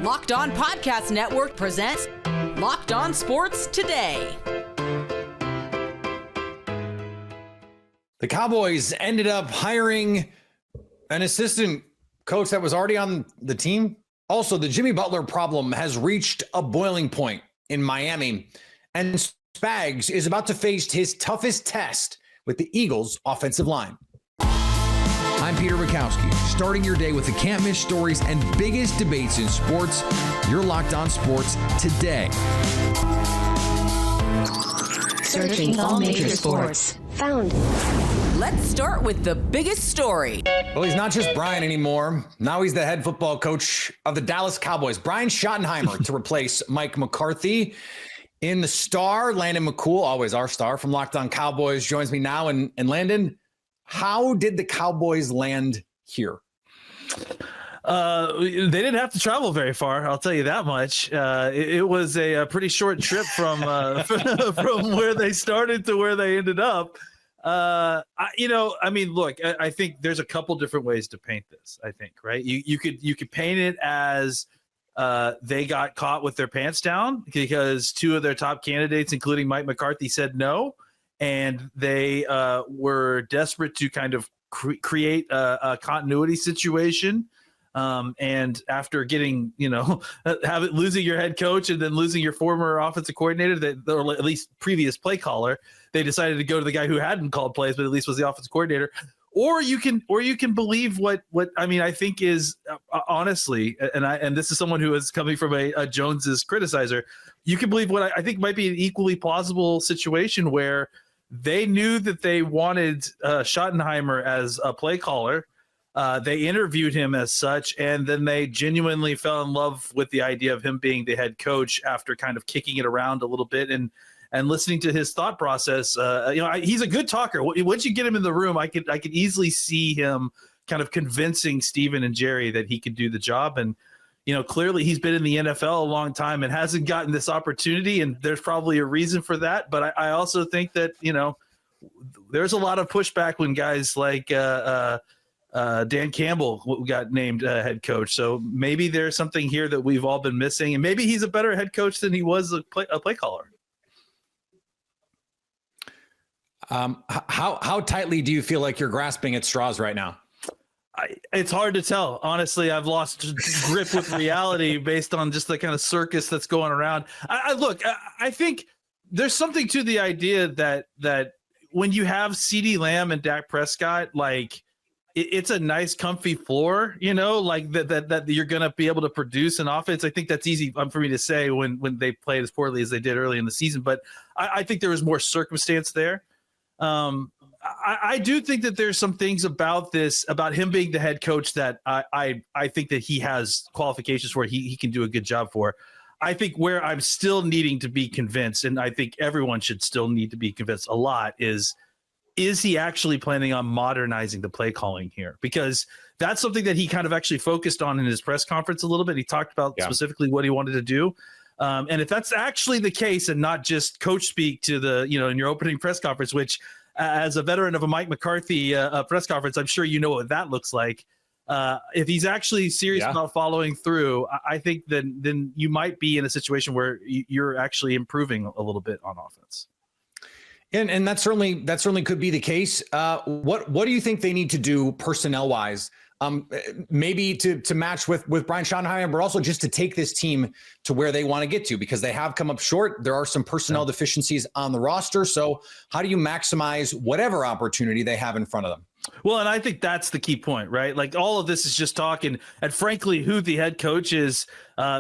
Locked On Podcast Network presents Locked On Sports Today. The Cowboys ended up hiring an assistant coach that was already on the team. Also, the Jimmy Butler problem has reached a boiling point in Miami, and Spags is about to face his toughest test with the Eagles' offensive line. I'm Peter Bukowski, starting your day with the can't-miss stories and biggest debates in sports. You're Locked On Sports Today. Searching all major sports. Found. Let's start with the biggest story. Well, he's not just Brian anymore. Now he's the head football coach of the Dallas Cowboys. Brian Schottenheimer to replace Mike McCarthy. In the star, Landon McCool, always our star from Locked On Cowboys, joins me now. And Landon, how did the Cowboys land here? They didn't have to travel very far. I'll tell you that much. It was a pretty short trip from from where they started to where they ended up. Look, I think there's a couple different ways to paint this. I think, right? You could paint it as they got caught with their pants down because two of their top candidates, including Mike McCarthy, said no. And they were desperate to kind of create a continuity situation. And after getting, losing your head coach and then losing your former offensive coordinator, or at least previous play caller, they decided to go to the guy who hadn't called plays, but at least was the offensive coordinator. Or you can believe what I think is honestly, and this is someone who is coming from a Jones's criticizer. You can believe what I think might be an equally plausible situation where they knew that they wanted Schottenheimer as a play caller. They interviewed him as such, and then they genuinely fell in love with the idea of him being the head coach after kind of kicking it around a little bit and listening to his thought process. He's a good talker. Once you get him in the room, I could easily see him kind of convincing Steven and Jerry that he could do the job. And clearly he's been in the NFL a long time and hasn't gotten this opportunity, and there's probably a reason for that. But I also think that, there's a lot of pushback when guys like Dan Campbell got named head coach. So maybe there's something here that we've all been missing, and maybe he's a better head coach than he was a play caller. How tightly do you feel like you're grasping at straws right now? It's hard to tell. Honestly, I've lost grip with reality based on just the kind of circus that's going around. I think there's something to the idea that when you have CeeDee Lamb and Dak Prescott, like it's a nice, comfy floor, like that you're going to be able to produce an offense. I think that's easy for me to say when they played as poorly as they did early in the season, but I think there was more circumstance there. I do think that there's some things about him being the head coach that I think that he has qualifications for. He can do a good job for. I think where I'm still needing to be convinced, and I think everyone should still need to be convinced a lot, is he actually planning on modernizing the play calling here? Because that's something that he kind of actually focused on in his press conference a little bit. He talked about specifically what he wanted to do. And if that's actually the case and not just coach speak to the, in your opening press conference, which as a veteran of a Mike McCarthy press conference, I'm sure you know what that looks like. If he's actually serious about following through, I think then you might be in a situation where you're actually improving a little bit on offense. And that certainly could be the case. What do you think they need to do personnel wise? Maybe to match with Brian Schottenheimer, but also just to take this team to where they want to get to, because they have come up short. There are some personnel deficiencies on the roster. So how do you maximize whatever opportunity they have in front of them? Well, and I think that's the key point, right? Like all of this is just talking, and frankly, who the head coach is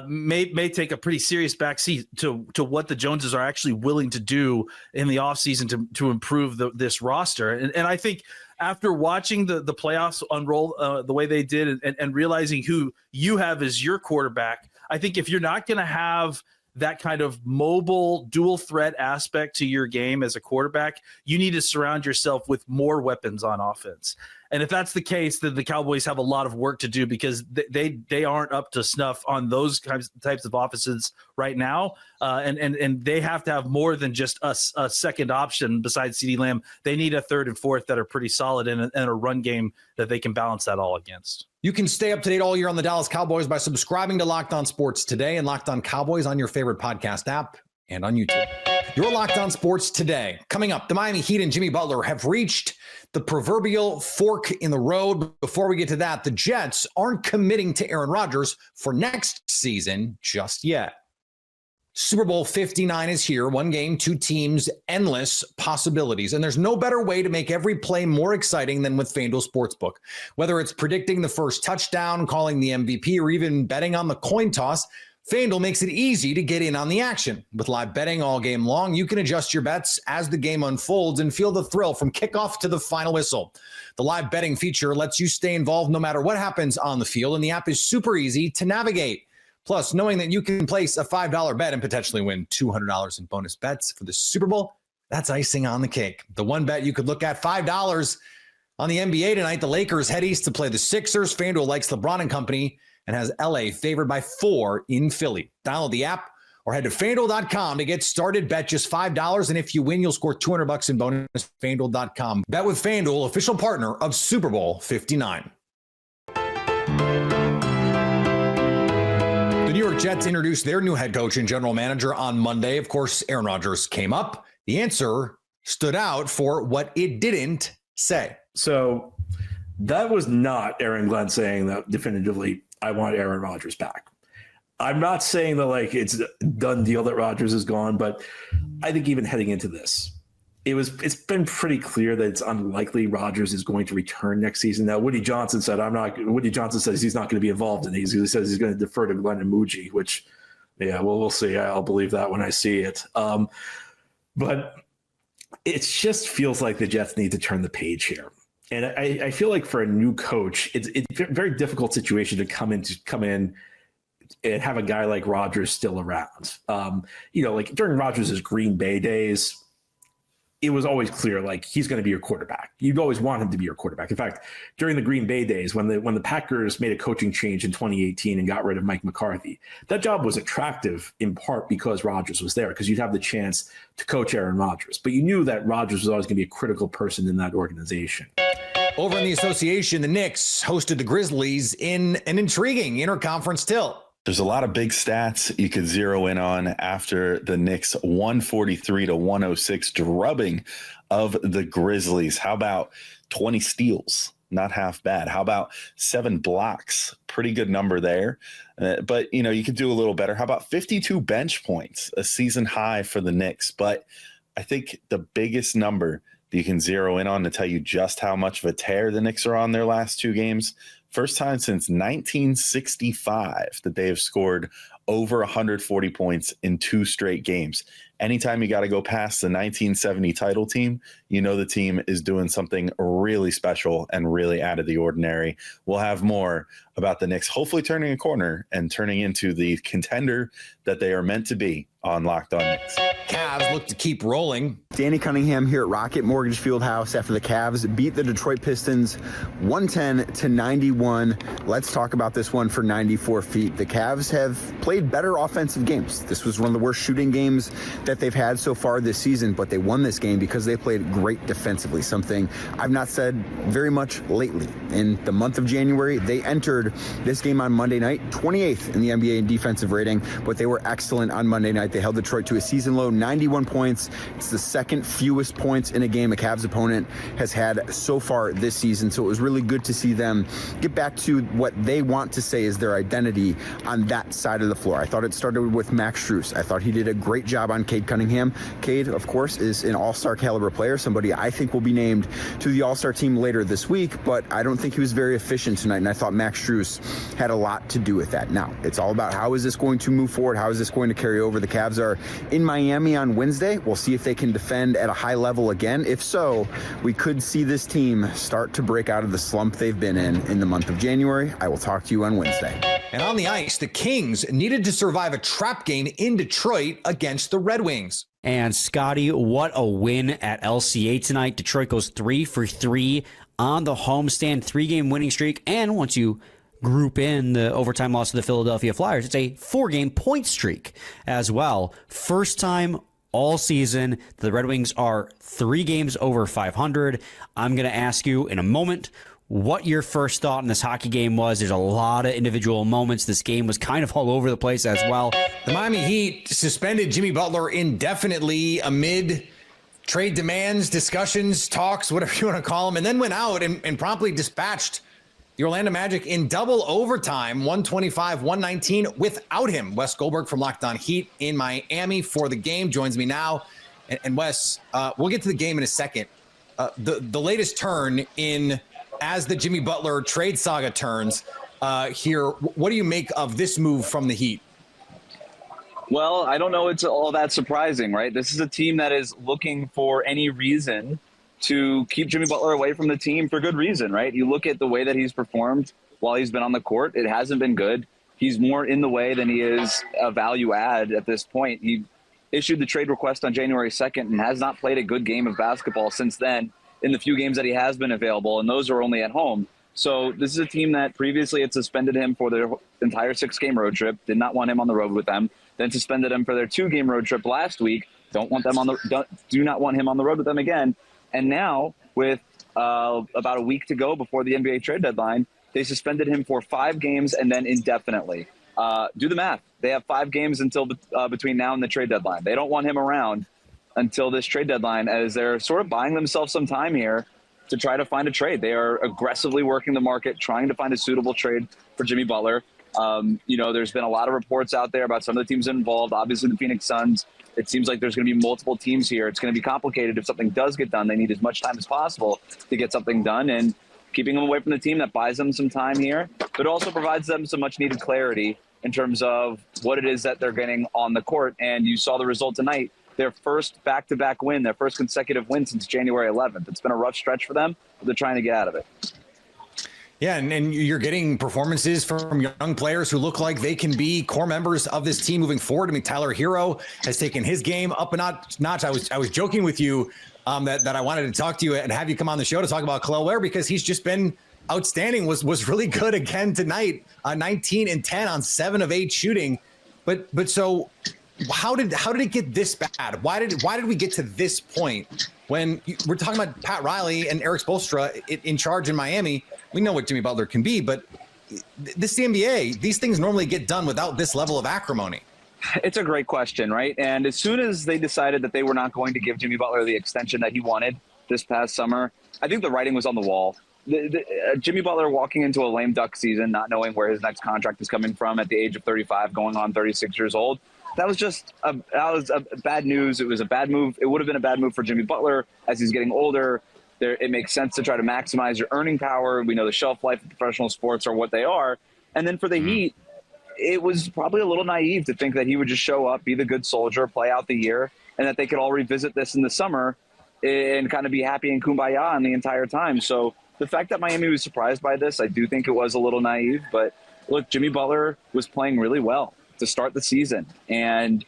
may take a pretty serious backseat to what the Joneses are actually willing to do in the offseason to improve this roster. And I think after watching the playoffs unroll the way they did and realizing who you have as your quarterback, I think if you're not going to have that kind of mobile dual threat aspect to your game as a quarterback, you need to surround yourself with more weapons on offense. And if that's the case, then the Cowboys have a lot of work to do, because they aren't up to snuff on those types of offenses right now. And they have to have more than just a second option besides CeeDee Lamb. They need a third and fourth that are pretty solid and a run game that they can balance that all against. You can stay up to date all year on the Dallas Cowboys by subscribing to Locked On Sports Today and Locked On Cowboys on your favorite podcast app and on YouTube. You're Locked On Sports Today. Coming up, the Miami Heat and Jimmy Butler have reached the proverbial fork in the road. Before we get to that, the Jets aren't committing to Aaron Rodgers for next season just yet. Super Bowl 59 is here. One game, two teams, endless possibilities. And there's no better way to make every play more exciting than with FanDuel Sportsbook. Whether it's predicting the first touchdown, calling the MVP, or even betting on the coin toss, FanDuel makes it easy to get in on the action. With live betting all game long, you can adjust your bets as the game unfolds and feel the thrill from kickoff to the final whistle. The live betting feature lets you stay involved no matter what happens on the field, and the app is super easy to navigate. Plus, knowing that you can place a $5 bet and potentially win $200 in bonus bets for the Super Bowl, that's icing on the cake. The one bet you could look at, $5 on the NBA tonight. The Lakers head east to play the Sixers. FanDuel likes LeBron and company and has LA favored by 4 in Philly. Download the app or head to FanDuel.com to get started. Bet just $5, and if you win, you'll score $200 in bonus. FanDuel.com. Bet with FanDuel, official partner of Super Bowl 59. The New York Jets introduced their new head coach and general manager on Monday. Of course, Aaron Rodgers came up. The answer stood out for what it didn't say. So that was not Aaron Glenn saying that definitively, I want Aaron Rodgers back. I'm not saying that like it's a done deal that Rodgers is gone, but I think even heading into this, it's been pretty clear that it's unlikely Rodgers is going to return next season. Now, Woody Johnson says he's not going to be involved in these. He says he's going to defer to Glenn and Muji, which, yeah, well, we'll see. I'll believe that when I see it. But it just feels like the Jets need to turn the page here. And I feel like for a new coach, it's a very difficult situation to come in and have a guy like Rodgers still around. Like during Rodgers' Green Bay days, it was always clear, like, he's going to be your quarterback. You'd always want him to be your quarterback. In fact, during the Green Bay days, when the Packers made a coaching change in 2018 and got rid of Mike McCarthy, that job was attractive in part because Rodgers was there, because you'd have the chance to coach Aaron Rodgers. But you knew that Rodgers was always going to be a critical person in that organization. Over in the association, the Knicks hosted the Grizzlies in an intriguing interconference tilt. There's a lot of big stats you could zero in on after the Knicks 143-106 drubbing of the Grizzlies. How about 20 steals? Not half bad. How about 7 blocks? Pretty good number there. But, you could do a little better. How about 52 bench points? A season high for the Knicks. But I think the biggest number that you can zero in on to tell you just how much of a tear the Knicks are on their last 2 games, first time since 1965 that they have scored over 140 points in 2 straight games. Anytime you got to go past the 1970 title team, the team is doing something really special and really out of the ordinary. We'll have more about the Knicks hopefully turning a corner and turning into the contender that they are meant to be on Locked On Knicks. Cavs look to keep rolling. Danny Cunningham here at Rocket Mortgage Fieldhouse after the Cavs beat the Detroit Pistons 110-91. Let's talk about this one for 94 feet. The Cavs have played better offensive games. This was one of the worst shooting games that they've had so far this season, but they won this game because they played great defensively, something I've not said very much lately. In the month of January, they entered this game on Monday night 28th in the NBA in defensive rating, but they were excellent on Monday night. They held Detroit to a season low 91 points. It's the second fewest points in a game a Cavs opponent has had so far this season, so it was really good to see them get back to what they want to say is their identity on that side of the floor. I thought it started with Max Strus. I thought he did a great job on Cade Cunningham. Cade, of course, is an all-star caliber player, somebody I think will be named to the all-star team later this week, but I don't think he was very efficient tonight, and I thought Max Strus had a lot to do with that. Now, it's all about how is this going to move forward? How is this going to carry over? The Cavs are in Miami on Wednesday. We'll see if they can defend at a high level again. If so, we could see this team start to break out of the slump they've been in the month of January. I will talk to you on Wednesday. And on the ice, the Kings needed to survive a trap game in Detroit against the Red Wings. And Scotty, what a win at LCA tonight. Detroit goes 3 for 3 on the homestand, 3-game winning streak. And once you group in the overtime loss to the Philadelphia Flyers, it's a 4-game point streak as well. First time all season the Red Wings are 3 games over 500. I'm going to ask you in a moment, what your first thought in this hockey game was. There's a lot of individual moments. This game was kind of all over the place as well. The Miami Heat suspended Jimmy Butler indefinitely amid trade demands, discussions, talks, whatever you want to call them, and then went out and promptly dispatched the Orlando Magic in double overtime, 125-119, without him. Wes Goldberg from Locked On Heat in Miami for the game joins me now. And Wes, we'll get to the game in a second. The latest turn in as the Jimmy Butler trade saga turns here, what do you make of this move from the Heat? Well, I don't know it's all that surprising, right? This is a team that is looking for any reason to keep Jimmy Butler away from the team for good reason, right? You look at the way that he's performed while he's been on the court, it hasn't been good. He's more in the way than he is a value add at this point. He issued the trade request on January 2nd and has not played a good game of basketball since then in the few games that he has been available, and those are only at home. So this is a team that previously had suspended him for their entire 6-game road trip, did not want him on the road with them, then suspended him for their 2-game road trip last week, do not want him on the road with them again. And now, with about a week to go before the NBA trade deadline, they suspended him for 5 games and then indefinitely. Do the math. They have 5 games until between now and the trade deadline. They don't want him around until this trade deadline, as they're sort of buying themselves some time here to try to find a trade. They are aggressively working the market, trying to find a suitable trade for Jimmy Butler. There's been a lot of reports out there about some of the teams involved. Obviously, the Phoenix Suns. It seems like there's going to be multiple teams here. It's going to be complicated. If something does get done, they need as much time as possible to get something done. And keeping them away from the team, that buys them some time here, but also provides them some much needed clarity in terms of what it is that they're getting on the court. And you saw the result tonight. Their first back-to-back win, their first consecutive win since January 11th. It's been a rough stretch for them, but they're trying to get out of it. Yeah, and you're getting performances from young players who look like they can be core members of this team moving forward. I mean, Tyler Hero has taken his game up a notch. I was joking with you that I wanted to talk to you and have you come on the show to talk about Kel'el Ware, because he's just been outstanding, was really good again tonight, 19 and 10 on 7 of 8 shooting. But so how did it get this bad? Why did we get to this point when we're talking about Pat Riley and Erik Spoelstra in charge in Miami? We know what Jimmy Butler can be, but this is the NBA. These things normally get done without this level of acrimony. It's a great question, right? And as soon as they decided that they were not going to give Jimmy Butler the extension that he wanted this past summer, I think the writing was on the wall. Jimmy Butler walking into a lame duck season, not knowing where his next contract is coming from at the age of 35, going on 36 years old. That was just bad news. It was a bad move. It would have been a bad move for Jimmy Butler as he's getting older. It makes sense to try to maximize your earning power. We know the shelf life of professional sports are what they are. And then for the Heat, it was probably a little naive to think that he would just show up, be the good soldier, play out the year, and that they could all revisit this in the summer and kind of be happy and kumbaya on the entire time. So the fact that Miami was surprised by this, I do think it was a little naive. But look, Jimmy Butler was playing really well to start the season, and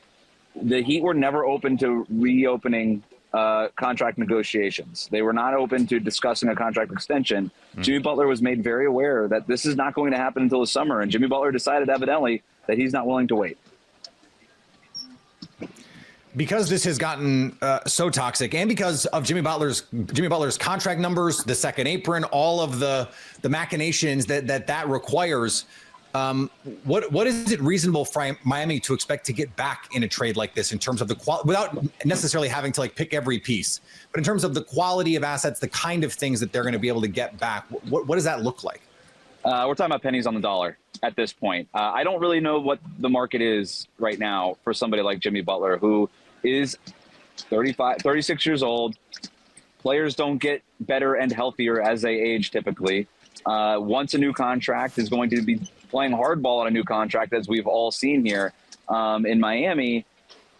the Heat were never open to reopening contract negotiations. They were not open to discussing a contract extension. Jimmy Butler was made very aware that this is not going to happen until the summer, and Jimmy Butler decided evidently that he's not willing to wait. Because this has gotten so toxic, and because of Jimmy Butler's contract numbers, the second apron, all of the machinations that requires, what is it reasonable for Miami to expect to get back in a trade like this in terms of the quality, without necessarily having to pick every piece, but in terms of the quality of assets, the kind of things that they're going to be able to get back? What does that look like? We're talking about pennies on the dollar at this point. I don't really know what the market is right now for somebody like Jimmy Butler, who is 36 years old. Players don't get better and healthier as they age typically. Once a new contract is going to be playing hardball on a new contract, as we've all seen here in Miami.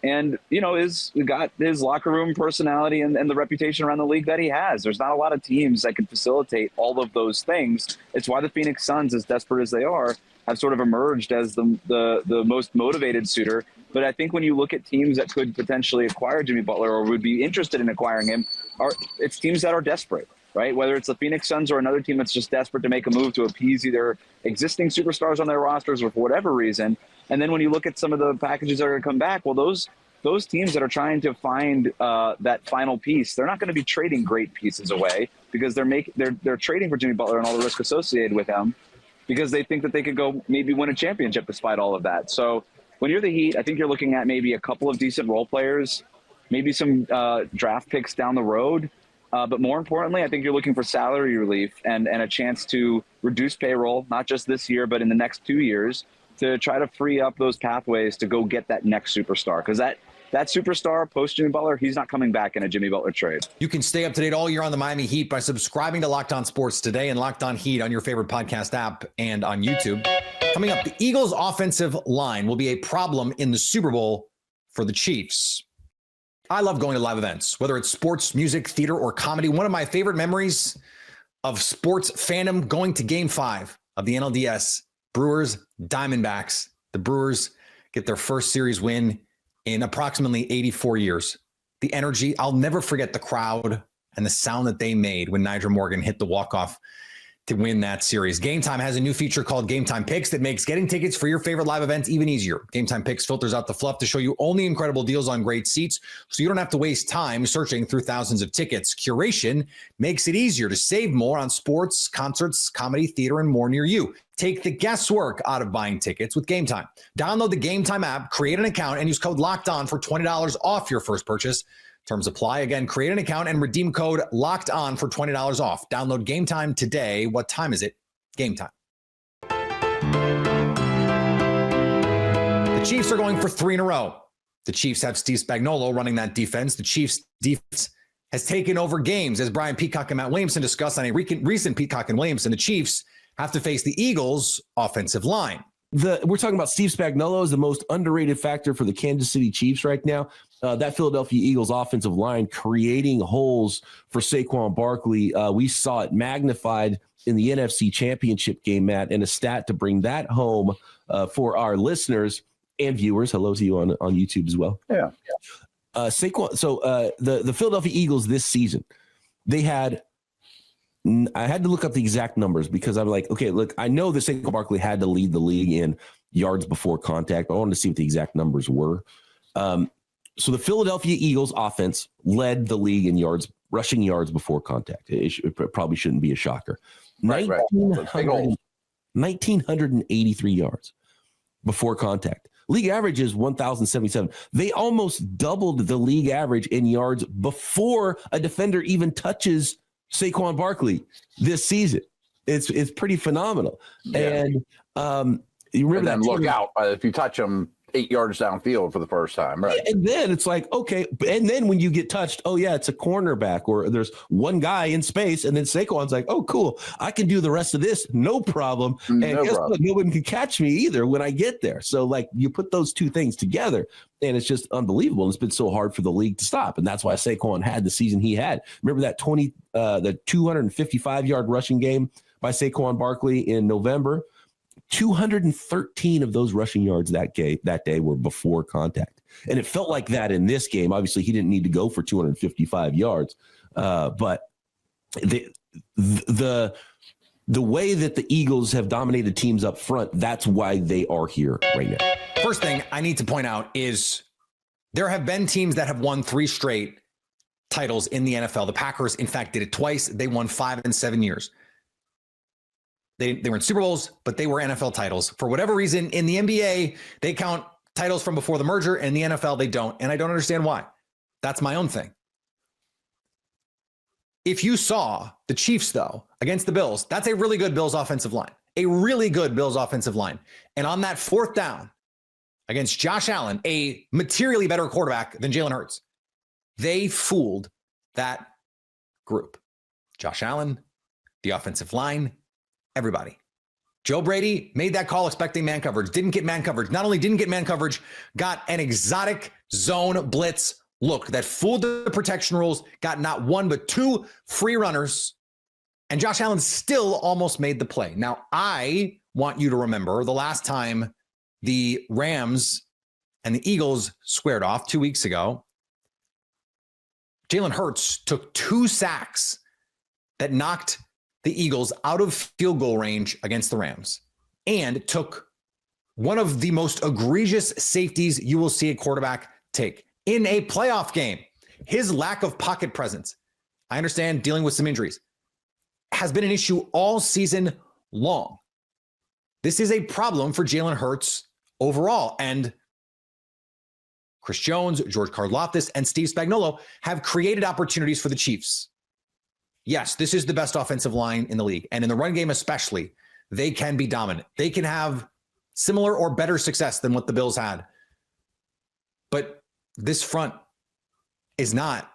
And, he's got his locker room personality and the reputation around the league that he has. There's not a lot of teams that can facilitate all of those things. It's why the Phoenix Suns, as desperate as they are, have sort of emerged as the most motivated suitor. But I think when you look at teams that could potentially acquire Jimmy Butler or would be interested in acquiring him, it's teams that are desperate, right? Whether it's the Phoenix Suns or another team that's just desperate to make a move to appease either existing superstars on their rosters or for whatever reason. And then when you look at some of the packages that are going to come back, well, those those teams that are trying to find that final piece, they're not going to be trading great pieces away because they're trading for Jimmy Butler and all the risk associated with him because they think that they could go maybe win a championship despite all of that. So when you're the Heat, I think you're looking at maybe a couple of decent role players, maybe some draft picks down the road. But more importantly, I think you're looking for salary relief and a chance to reduce payroll, not just this year, but in the next 2 years, to try to free up those pathways to go get that next superstar. Because that superstar post Jimmy Butler, he's not coming back in a Jimmy Butler trade. You can stay up to date all year on the Miami Heat by subscribing to Locked On Sports Today and Locked On Heat on your favorite podcast app and on YouTube. Coming up, the Eagles' offensive line will be a problem in the Super Bowl for the Chiefs. I love going to live events, whether it's sports, music, theater, or comedy. One of my favorite memories of sports fandom, going to Game 5 of the NLDS, Brewers, Diamondbacks. The Brewers get their first series win in approximately 84 years. The energy, I'll never forget the crowd and the sound that they made when Nyjer Morgan hit the walk-off to win that series. Game Time has a new feature called Game Time Picks that makes getting tickets for your favorite live events even easier. Game Time Picks filters out the fluff to show you only incredible deals on great seats, so you don't have to waste time searching through thousands of tickets. Curation makes it easier to save more on sports, concerts, comedy, theater, and more near you. Take the guesswork out of buying tickets with Game Time. Download the Game Time app, create an account, and use code LOCKEDON for $20 off your first purchase. Terms apply. Again, create an account and redeem code LOCKED ON for $20 off. Download Game Time today. What time is it? Game Time. The Chiefs are going for 3 in a row. The Chiefs have Steve Spagnuolo running that defense. The Chiefs' defense has taken over games, as Brian Peacock and Matt Williamson discussed on a recent Peacock and Williamson. The Chiefs have to face the Eagles' offensive line. We're talking about Steve Spagnuolo is the most underrated factor for the Kansas City Chiefs right now. That Philadelphia Eagles offensive line creating holes for Saquon Barkley. We saw it magnified in the NFC Championship game, Matt, and a stat to bring that home for our listeners and viewers. Hello to you on YouTube as well. Yeah. Saquon. So the Philadelphia Eagles this season, they had. I had to look up the exact numbers because I'm like, okay, look, I know that Saquon Barkley had to lead the league in yards before contact, but I wanted to see what the exact numbers were. So the Philadelphia Eagles offense led the league in rushing yards before contact. It probably shouldn't be a shocker. Right. 1,983 yards before contact. League average is 1,077. They almost doubled the league average in yards before a defender even touches Saquon Barkley this season. It's pretty phenomenal. Yeah. And you remember and then look out if you touch them 8 yards downfield for the first time, right? And then it's like, okay, and then when you get touched, oh yeah, it's a cornerback or there's one guy in space, and then Saquon's like, oh cool, I can do the rest of this, no problem. And guess what? Nobody can catch me either when I get there. So like you put those two things together, and it's just unbelievable. And it's been so hard for the league to stop, and that's why Saquon had the season he had. Remember that the 255-yard rushing game by Saquon Barkley in November? 213 of those rushing yards that day were before contact. And it felt like that in this game. Obviously, he didn't need to go for 255 yards. But the way that the Eagles have dominated teams up front, that's why they are here right now. First thing I need to point out is there have been teams that have won 3 straight titles in the NFL. The Packers, in fact, did it twice. They won 5 and 7 years. They were in Super Bowls, but they were NFL titles. For whatever reason, in the NBA, they count titles from before the merger. In the NFL, they don't. And I don't understand why. That's my own thing. If you saw the Chiefs, though, against the Bills, that's a really good Bills offensive line. A really good Bills offensive line. And on that 4th down against Josh Allen, a materially better quarterback than Jalen Hurts, they fooled that group. Josh Allen, the offensive line, everybody. Joe Brady made that call expecting man coverage, didn't get man coverage. Not only didn't get man coverage, got an exotic zone blitz look that fooled the protection rules, got not 1 but 2 free runners, and Josh Allen still almost made the play. Now, I want you to remember the last time the Rams and the Eagles squared off 2 weeks ago. Jalen Hurts took 2 sacks that knocked the Eagles out of field goal range against the Rams, and took one of the most egregious safeties you will see a quarterback take. in a playoff game. His lack of pocket presence, I understand dealing with some injuries, has been an issue all season long. This is a problem for Jalen Hurts overall. And Chris Jones, George Karlaftis, and Steve Spagnuolo have created opportunities for the Chiefs. Yes, this is the best offensive line in the league. And in the run game especially, they can be dominant. They can have similar or better success than what the Bills had. But this front is not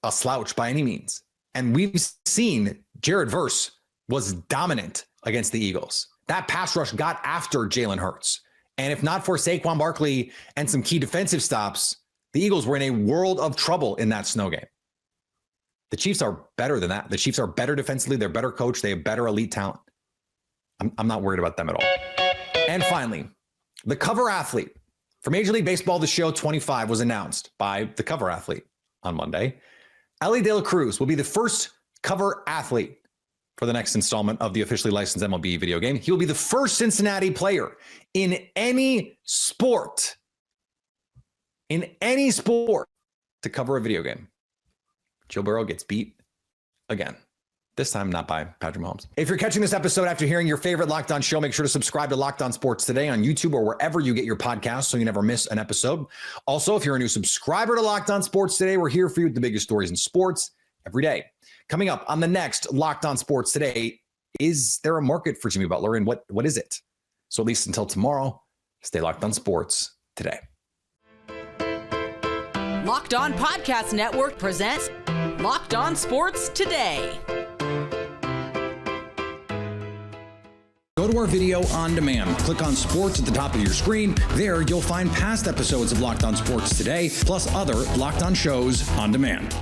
a slouch by any means. And we've seen Jared Verse was dominant against the Eagles. That pass rush got after Jalen Hurts. And if not for Saquon Barkley and some key defensive stops, the Eagles were in a world of trouble in that snow game. The Chiefs are better than that. The Chiefs are better defensively. They're better coached. They have better elite talent. I'm not worried about them at all. And finally, the cover athlete for Major League Baseball, the show 25 was announced by the cover athlete on Monday. Ellie De La Cruz will be the first cover athlete for the next installment of the officially licensed MLB video game. He will be the first Cincinnati player in any sport to cover a video game. Joe Burrow gets beat again. This time, not by Patrick Mahomes. If you're catching this episode after hearing your favorite Locked On show, make sure to subscribe to Locked On Sports Today on YouTube or wherever you get your podcasts so you never miss an episode. Also, if you're a new subscriber to Locked On Sports Today, we're here for you with the biggest stories in sports every day. Coming up on the next Locked On Sports Today, is there a market for Jimmy Butler, and what is it? So at least until tomorrow, stay locked on sports today. Locked On Podcast Network presents Locked On Sports Today. Go to our video on demand. Click on sports at the top of your screen. There, you'll find past episodes of Locked On Sports Today, plus other Locked On shows on demand.